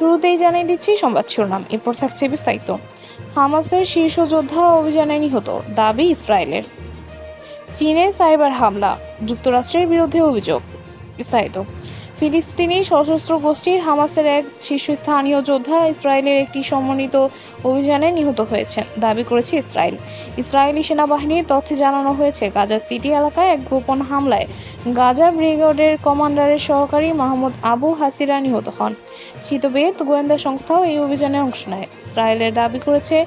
শুরুতেই জানিয়ে দিচ্ছি সংবাদ শিরোনাম, এরপর থাকছে বিস্তারিত। হামাসের শীর্ষ যোদ্ধা অভিযানে নিহত, দাবি ইসরায়েলের। চীনে সাইবার হামলা, যুক্তরাষ্ট্রের বিরুদ্ধে অভিযোগ। বিস্তারিত। ফিলিস্তিনি সশস্ত্র গোষ্ঠী হামাসের এক শীর্ষস্থানীয় যোদ্ধা ইসরায়েলের একটি সমন্বিত অভিযানে নিহত হয়েছেন দাবি করেছে ইসরায়েল। ইসরায়েলি সেনাবাহিনীর তথ্যে জানানো হয়েছে, গাজা সিটি এলাকায় এক গোপন হামলায় গাজা ব্রিগেডের কমান্ডারের সহকারী মাহমুদ আবু হাসিরা নিহত হন। শীতবেদ গোয়েন্দা সংস্থাও এই অভিযানে অংশ নেয়। ইসরায়েলের দাবি করেছে,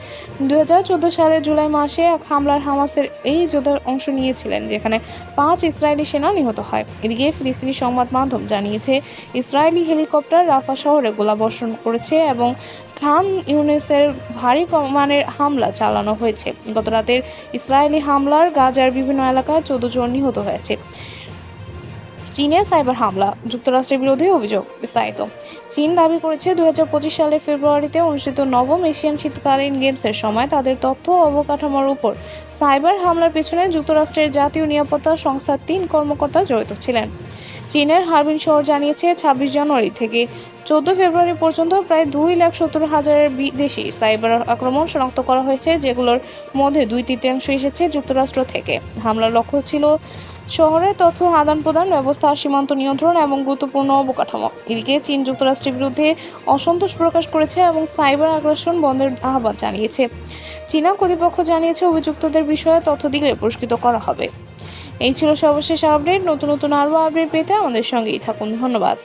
2014 সালের জুলাই মাসে এক হামলার হামাসের এই যোদ্ধা অংশ নিয়েছিলেন, যেখানে 5 ইসরায়েলি সেনা নিহত হয়। এদিকে ফিলিস্তিনি সংবাদ মাধ্যম জানিয়েছে, ইসরায়েলি হেলিকপ্টার রাফা শহরে গোলাবর্ষণ করেছে এবং খান ইউনিসের ভারী মানের হামলা চালানো হয়েছে। গত রাতের ইসরায়েলি হামলার গাজার বিভিন্ন এলাকায় 14 জন নিহত হয়েছে। চীনে সাইবার হামলা, যুক্তরাষ্ট্রের বিরুদ্ধে অভিযোগ। বিস্তারিত। চীন দাবি করেছে, 2025 সালের ফেব্রুয়ারিতে অনুষ্ঠিত নবম এশিয়ান শীতকালীন গেমসের সময় তাদের তথ্য অবকাঠামোর উপর সাইবার হামলার পেছনে যুক্তরাষ্ট্রের জাতীয় নিরাপত্তা সংস্থার 3 কর্মকর্তা জড়িত ছিলেন। চীনের হারবিন শহর জানিয়েছে, 26 জানুয়ারি থেকে 14 ফেব্রুয়ারি পর্যন্ত প্রায় 2,70,000 বিদেশি সাইবার আক্রমণ শনাক্ত করা হয়েছে, যেগুলোর মধ্যে 2/3 এসেছে যুক্তরাষ্ট্র থেকে। হামলার লক্ষ্য ছিল শহরে তথ্য আদান প্রদান ব্যবস্থা, সীমান্ত নিয়ন্ত্রণ এবং গুরুত্বপূর্ণ অবকাঠামো। এদিকে চীন যুক্তরাষ্ট্রের বিরুদ্ধে অসন্তোষ প্রকাশ করেছে এবং সাইবার আগ্রাসন বন্ধের আহ্বান জানিয়েছে। চীনা কর্তৃপক্ষ জানিয়েছে, অভিযুক্তদের বিষয়ে তথ্য দিলে পুরস্কৃত করা হবে। এই ছিল সর্বশেষ আপডেট। নতুন আরও আপডেট পেতে আমাদের সঙ্গেই থাকুন। ধন্যবাদ।